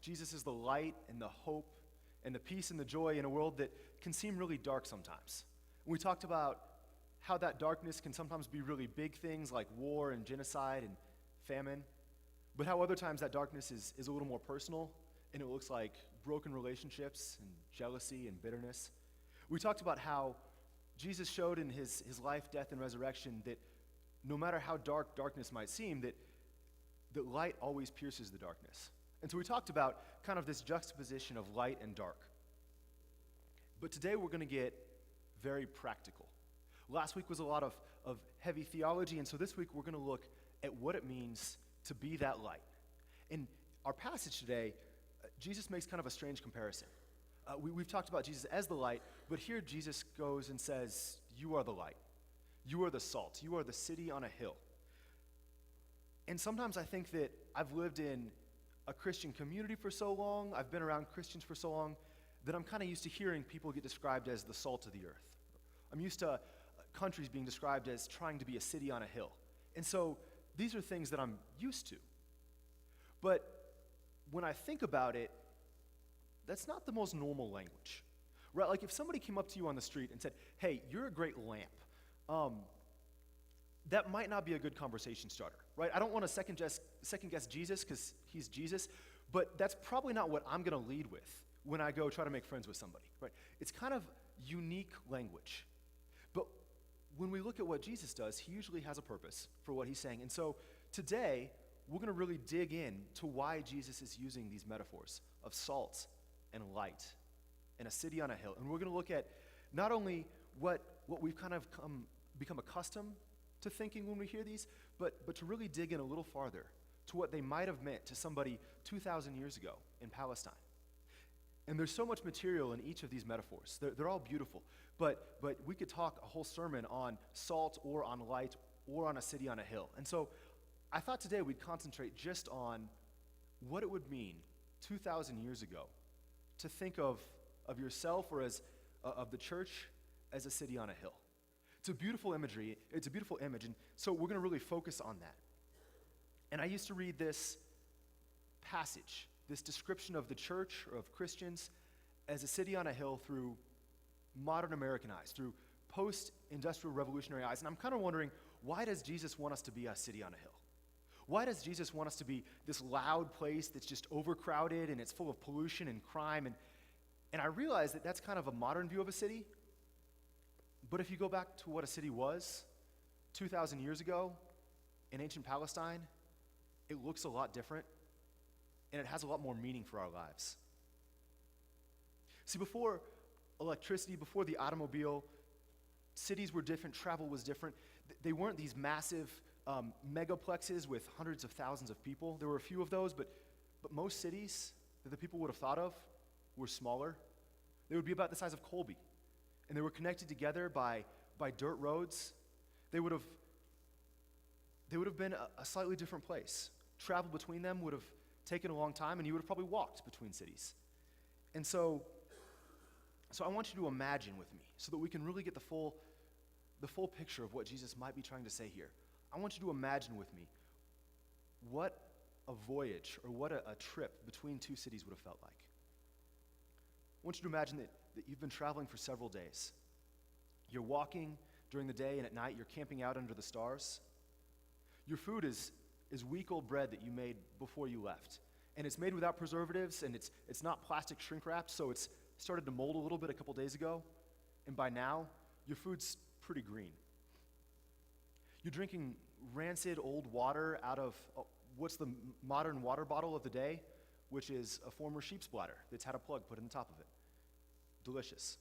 Jesus is the light and the hope and the peace and the joy in a world that can seem really dark sometimes. We talked about how that darkness can sometimes be really big things like war and genocide and famine, but how other times that darkness is a little more personal, and it looks like broken relationships and jealousy and bitterness. We talked about how Jesus showed in his life, death, and resurrection that no matter how dark darkness might seem, that light always pierces the darkness. And so we talked about kind of this juxtaposition of light and dark. But today we're going to get very practical. Last week was a lot of heavy theology, and so this week we're going to look at what it means to be that light. In our passage today, Jesus makes kind of a strange comparison. We've talked about Jesus as the light, but here Jesus goes and says, you are the light. You are the salt. You are the city on a hill. And sometimes I think that I've lived in a Christian community for so long, I've been around Christians for so long, that I'm kind of used to hearing people get described as the salt of the earth. I'm used to countries being described as trying to be a city on a hill. And so these are things that I'm used to. But when I think about it, that's not the most normal language, right? Like if somebody came up to you on the street and said, hey, you're a great lamp, that might not be a good conversation starter, right? I don't want to second guess Jesus because he's Jesus, but that's probably not what I'm going to lead with when I go try to make friends with somebody, right? It's kind of unique language. But when we look at what Jesus does, he usually has a purpose for what he's saying. And so today, we're going to really dig in to why Jesus is using these metaphors of salt and light and a city on a hill. And we're going to look at not only what we've kind of become accustomed to thinking when we hear these, but to really dig in a little farther to what they might have meant to somebody 2,000 years ago in Palestine. And there's so much material in each of these metaphors. They're all beautiful. But we could talk a whole sermon on salt or on light or on a city on a hill. And so I thought today we'd concentrate just on what it would mean 2,000 years ago to think of yourself or as of the church as a city on a hill. It's a beautiful imagery. It's a beautiful image. And so we're going to really focus on that. And I used to read this passage, this description of the church or of Christians as a city on a hill through modern American eyes, through post-industrial revolutionary eyes. And I'm kind of wondering, why does Jesus want us to be a city on a hill? Why does Jesus want us to be this loud place that's just overcrowded and it's full of pollution and crime? And I realize that that's kind of a modern view of a city. But if you go back to what a city was 2,000 years ago in ancient Palestine, it looks a lot different, and it has a lot more meaning for our lives. See, before electricity, before the automobile, cities were different, travel was different. They weren't these massive megaplexes with hundreds of thousands of people. There were a few of those, but most cities that the people would have thought of were smaller. They would be about the size of Colby, and they were connected together by dirt roads. They would have been a slightly different place. Travel between them would have taken a long time, and you would have probably walked between cities. And so I want you to imagine with me so that we can really get the full picture of what Jesus might be trying to say here. I want you to imagine with me what a voyage or what a trip between two cities would have felt like. I want you to imagine that you've been traveling for several days. You're walking during the day, and at night you're camping out under the stars. Your food is week-old bread that you made before you left. And it's made without preservatives, and it's not plastic shrink wrapped, so it's started to mold a little bit a couple days ago. And by now, your food's pretty green. You're drinking rancid old water out of what's the modern water bottle of the day, which is a former sheep's bladder that's had a plug put in the top of it. Delicious.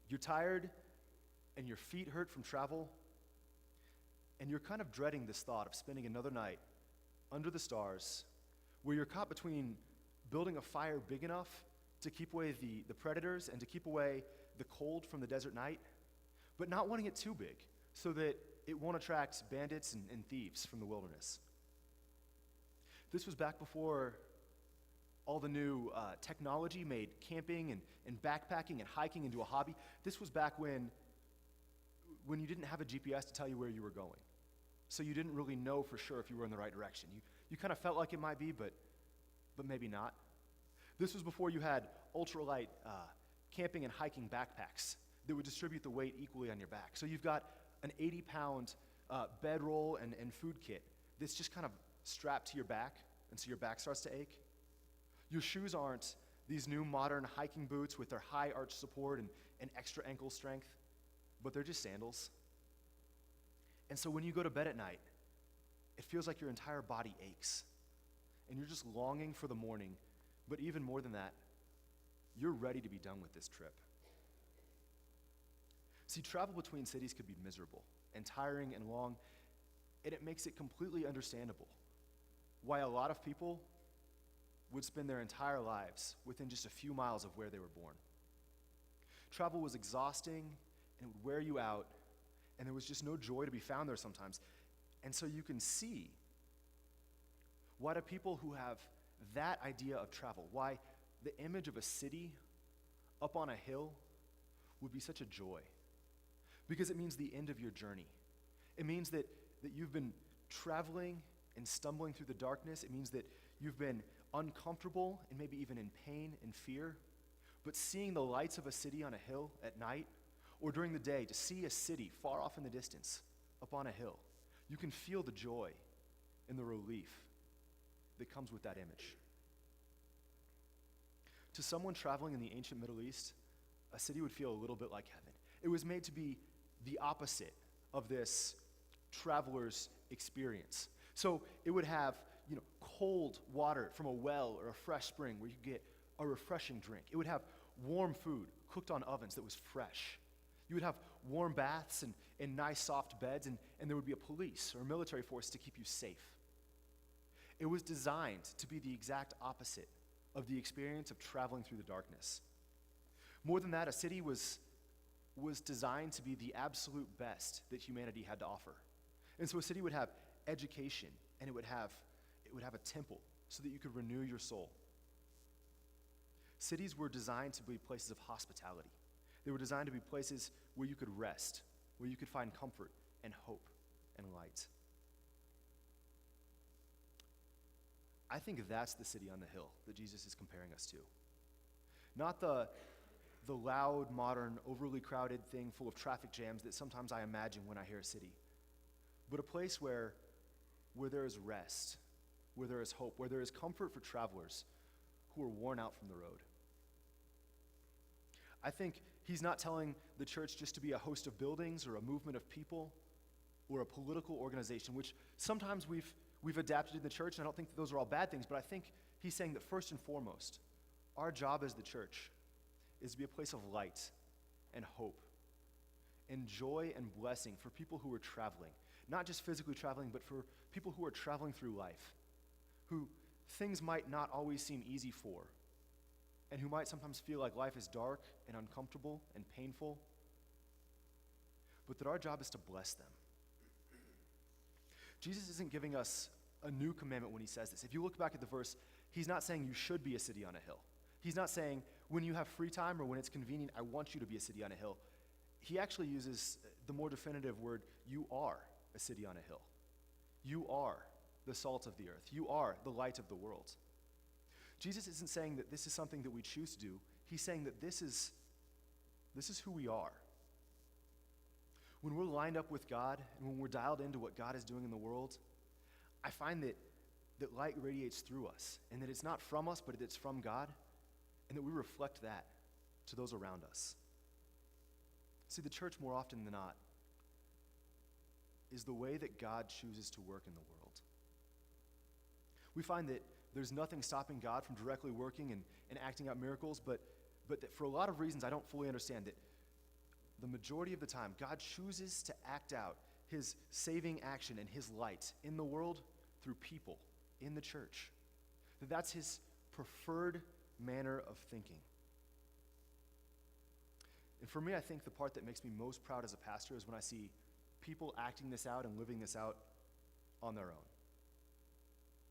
You're tired, and your feet hurt from travel, and you're kind of dreading this thought of spending another night under the stars where you're caught between building a fire big enough to keep away the predators and to keep away the cold from the desert night, but not wanting it too big so that it won't attract bandits and thieves from the wilderness. This was back before all the new technology made camping and backpacking and hiking into a hobby. This was back when you didn't have a GPS to tell you where you were going. So you didn't really know for sure if you were in the right direction. You kind of felt like it might be, but but maybe not. This was before you had ultralight camping and hiking backpacks that would distribute the weight equally on your back. So you've got an 80-pound bedroll and food kit that's just kind of strapped to your back, and so your back starts to ache. Your shoes aren't these new modern hiking boots with their high arch support and extra ankle strength, but they're just sandals. And so when you go to bed at night, it feels like your entire body aches, and you're just longing for the morning. But even more than that, you're ready to be done with this trip. See, travel between cities could be miserable and tiring and long, and it makes it completely understandable why a lot of people would spend their entire lives within just a few miles of where they were born. Travel was exhausting, and it would wear you out, and there was just no joy to be found there sometimes. And so you can see why do people who have that idea of travel, why the image of a city up on a hill would be such a joy. Because it means the end of your journey. It means that you've been traveling and stumbling through the darkness. It means that you've been uncomfortable and maybe even in pain and fear. But seeing the lights of a city on a hill at night or during the day, to see a city far off in the distance up on a hill, you can feel the joy and the relief that comes with that image. To someone traveling in the ancient Middle East, a city would feel a little bit like heaven. It was made to be the opposite of this traveler's experience. So it would have, cold water from a well or a fresh spring where you could get a refreshing drink. It would have warm food cooked on ovens that was fresh. You would have warm baths and nice soft beds, and there would be a police or a military force to keep you safe. It was designed to be the exact opposite of the experience of traveling through the darkness. More than that, a city was designed to be the absolute best that humanity had to offer. And so a city would have education, and it would have a temple so that you could renew your soul. Cities were designed to be places of hospitality. They were designed to be places where you could rest, where you could find comfort and hope and light. I think that's the city on the hill that Jesus is comparing us to. Not the loud, modern, overly crowded thing full of traffic jams that sometimes I imagine when I hear a city, but a place where there is rest, where there is hope, where there is comfort for travelers who are worn out from the road. I think he's not telling the church just to be a host of buildings or a movement of people or a political organization, which sometimes we've adapted in the church, and I don't think that those are all bad things, but I think he's saying that first and foremost, our job as the church is to be a place of light and hope and joy and blessing for people who are traveling, not just physically traveling, but for people who are traveling through life, who things might not always seem easy for, and who might sometimes feel like life is dark and uncomfortable and painful, but that our job is to bless them. Jesus isn't giving us a new commandment when he says this. If you look back at the verse, he's not saying you should be a city on a hill. He's not saying when you have free time or when it's convenient, I want you to be a city on a hill. He actually uses the more definitive word, you are a city on a hill. You are the salt of the earth. You are the light of the world. Jesus isn't saying that this is something that we choose to do. He's saying that this is who we are. When we're lined up with God and when we're dialed into what God is doing in the world, I find that light radiates through us, and that it's not from us, but it's from God, and that we reflect that to those around us. See, the church, more often than not, is the way that God chooses to work in the world. We find that there's nothing stopping God from directly working and acting out miracles, but that for a lot of reasons I don't fully understand it, the majority of the time, God chooses to act out his saving action and his light in the world through people in the church. That's his preferred manner of thinking. And for me, I think the part that makes me most proud as a pastor is when I see people acting this out and living this out on their own.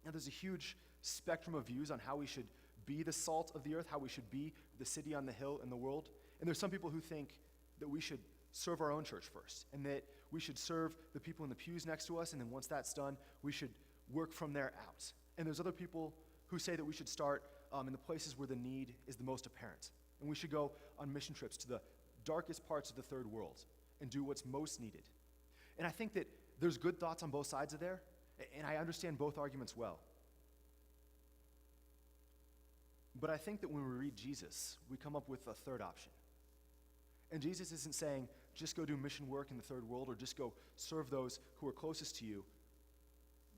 Now, there's a huge spectrum of views on how we should be the salt of the earth, how we should be the city on the hill in the world. And there's some people who think that we should serve our own church first, and that we should serve the people in the pews next to us, and then once that's done, we should work from there out. And there's other people who say that we should start in the places where the need is the most apparent. And we should go on mission trips to the darkest parts of the third world and do what's most needed. And I think that there's good thoughts on both sides of there, and I understand both arguments well. But I think that when we read Jesus, we come up with a third option. And Jesus isn't saying, just go do mission work in the third world or just go serve those who are closest to you.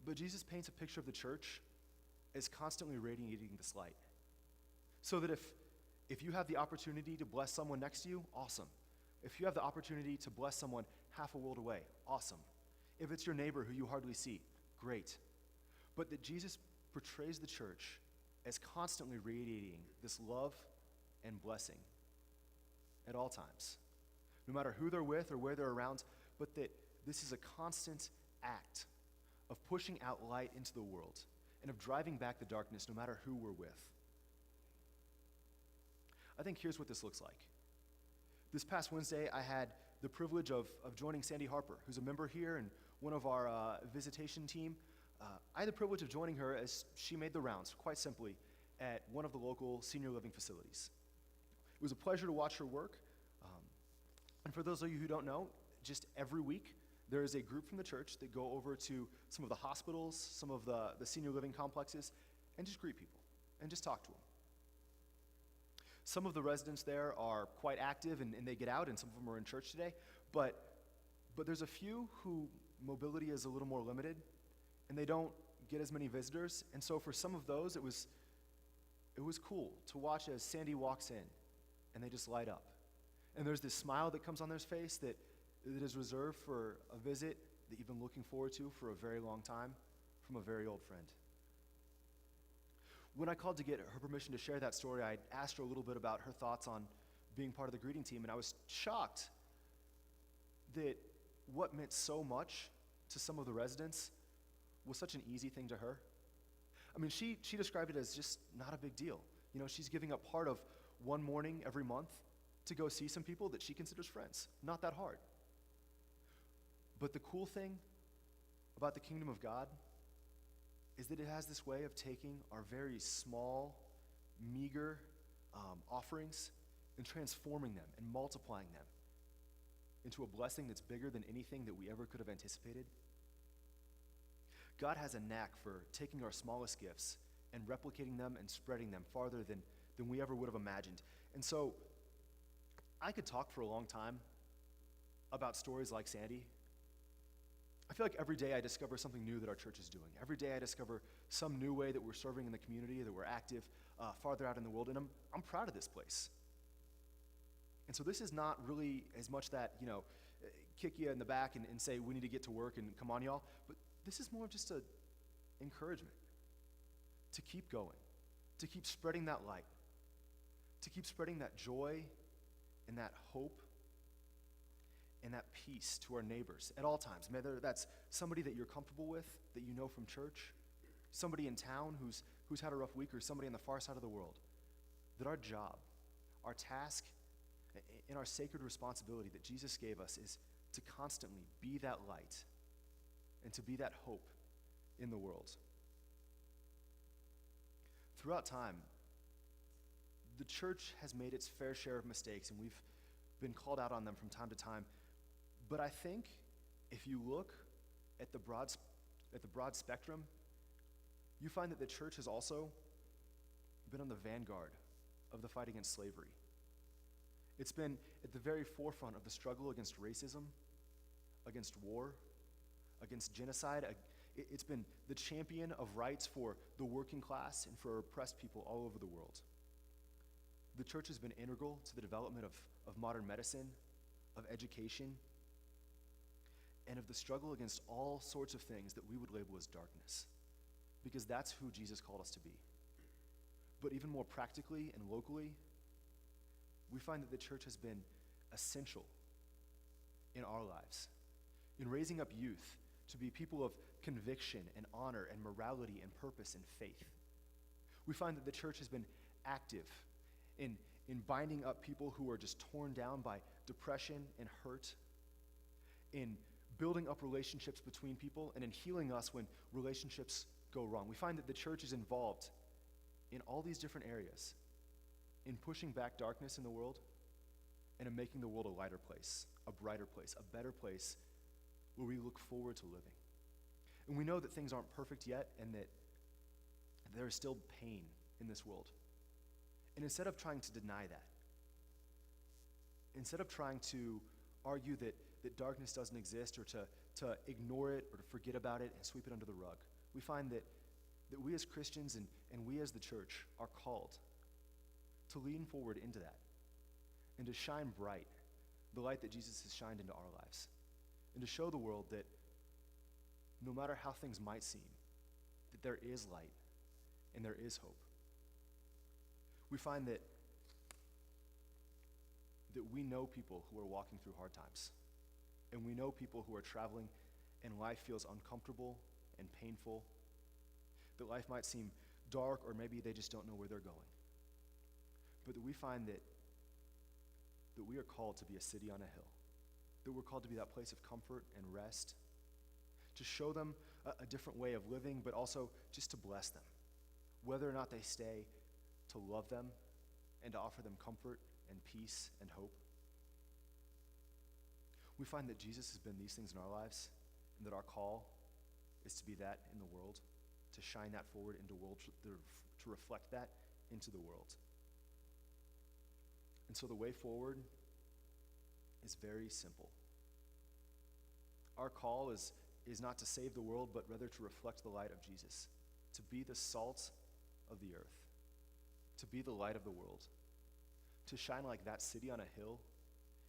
But Jesus paints a picture of the church as constantly radiating this light. So that if you have the opportunity to bless someone next to you, awesome. If you have the opportunity to bless someone half a world away, awesome. If it's your neighbor who you hardly see, great. But that Jesus portrays the church as constantly radiating this love and blessing at all times, no matter who they're with or where they're around, but that this is a constant act of pushing out light into the world and of driving back the darkness no matter who we're with. I think here's what this looks like. This past Wednesday, I had the privilege of joining Sandy Harper, who's a member here and one of our visitation team. I had the privilege of joining her as she made the rounds, quite simply, at one of the local senior living facilities. It was a pleasure to watch her work. And for those of you who don't know, just every week, there is a group from the church that go over to some of the hospitals, some of the senior living complexes, and just greet people and just talk to them. Some of the residents there are quite active and they get out, and some of them are in church today, but there's a few who mobility is a little more limited, and they don't get as many visitors, and so for some of those, it was cool to watch as Sandy walks in, and they just light up. And there's this smile that comes on their face that is reserved for a visit that you've been looking forward to for a very long time from a very old friend. When I called to get her permission to share that story, I asked her a little bit about her thoughts on being part of the greeting team, and I was shocked that what meant so much to some of the residents was such an easy thing to her. I mean, she described it as just not a big deal. You know, she's giving up part of one morning every month to go see some people that she considers friends. Not that hard. But the cool thing about the kingdom of God is that it has this way of taking our very small, meager offerings and transforming them and multiplying them into a blessing that's bigger than anything that we ever could have anticipated. God has a knack for taking our smallest gifts and replicating them and spreading them farther than we ever would have imagined. And so I could talk for a long time about stories like Sandy. I feel like every day I discover something new that our church is doing. Every day I discover some new way that we're serving in the community, that we're active farther out in the world, and I'm proud of this place. And so this is not really as much that, kick you in the back and say, we need to get to work and come on, y'all, but this is more of just an encouragement to keep going, to keep spreading that light, to keep spreading that joy and that hope and that peace to our neighbors at all times, whether that's somebody that you're comfortable with, that you know from church, somebody in town who's had a rough week, or somebody on the far side of the world, that our job, our task, and our sacred responsibility that Jesus gave us is to constantly be that light and to be that hope in the world. Throughout time, the church has made its fair share of mistakes, and we've been called out on them from time to time. But I think if you look at the broad spectrum, you find that the church has also been on the vanguard of the fight against slavery. It's been at the very forefront of the struggle against racism, against war, against genocide. It's been the champion of rights for the working class and for oppressed people all over the world. The church has been integral to the development of modern medicine, of education, and of the struggle against all sorts of things that we would label as darkness, because that's who Jesus called us to be. But even more practically and locally, we find that the church has been essential in our lives, in raising up youth to be people of conviction and honor and morality and purpose and faith. We find that the church has been active in binding up people who are just torn down by depression and hurt, in building up relationships between people, and in healing us when relationships go wrong. We find that the church is involved in all these different areas, in pushing back darkness in the world and in making the world a lighter place, a brighter place, a better place where we look forward to living. And we know that things aren't perfect yet and that there is still pain in this world. And instead of trying to deny that, instead of trying to argue that darkness doesn't exist or to ignore it or to forget about it and sweep it under the rug, we find that we as Christians and we as the church are called to lean forward into that and to shine bright the light that Jesus has shined into our lives, and to show the world that no matter how things might seem, that there is light and there is hope. We find that we know people who are walking through hard times, and we know people who are traveling and life feels uncomfortable and painful, that life might seem dark or maybe they just don't know where they're going. But that we find that we are called to be a city on a hill, that we're called to be that place of comfort and rest, to show them a different way of living, but also just to bless them, whether or not they stay, to love them and to offer them comfort and peace and hope. We find that Jesus has been these things in our lives, and that our call is to be that in the world, to shine that forward into the world, to reflect that into the world. And so the way forward is very simple. Our call is not to save the world, but rather to reflect the light of Jesus, to be the salt of the earth, to be the light of the world, to shine like that city on a hill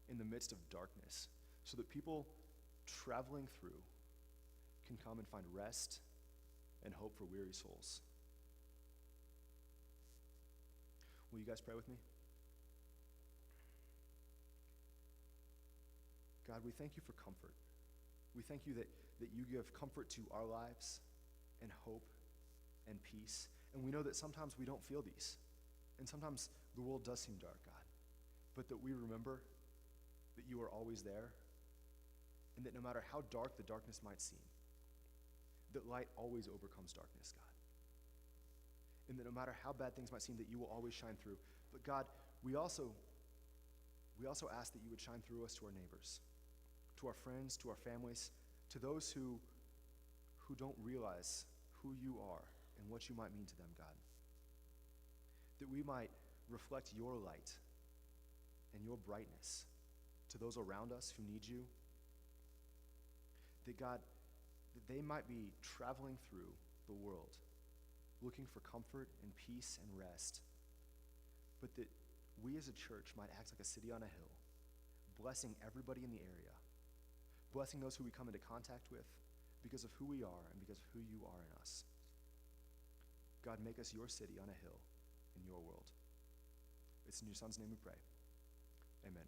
in the midst of darkness, so that people traveling through can come and find rest and hope for weary souls. Will you guys pray with me? God, we thank you for comfort. We thank you that you give comfort to our lives and hope and peace. And we know that sometimes we don't feel these. And sometimes the world does seem dark, God. But that we remember that you are always there, and that no matter how dark the darkness might seem, that light always overcomes darkness, God. And that no matter how bad things might seem, that you will always shine through. But God, we also ask that you would shine through us to our neighbors, to our friends, to our families, to those who don't realize who you are and what you might mean to them, God. That we might reflect your light and your brightness to those around us who need you. That God, that they might be traveling through the world looking for comfort and peace and rest, but that we as a church might act like a city on a hill, blessing everybody in the area, blessing those who we come into contact with because of who we are and because of who you are in us. God, make us your city on a hill in your world. It's in your Son's name we pray. Amen.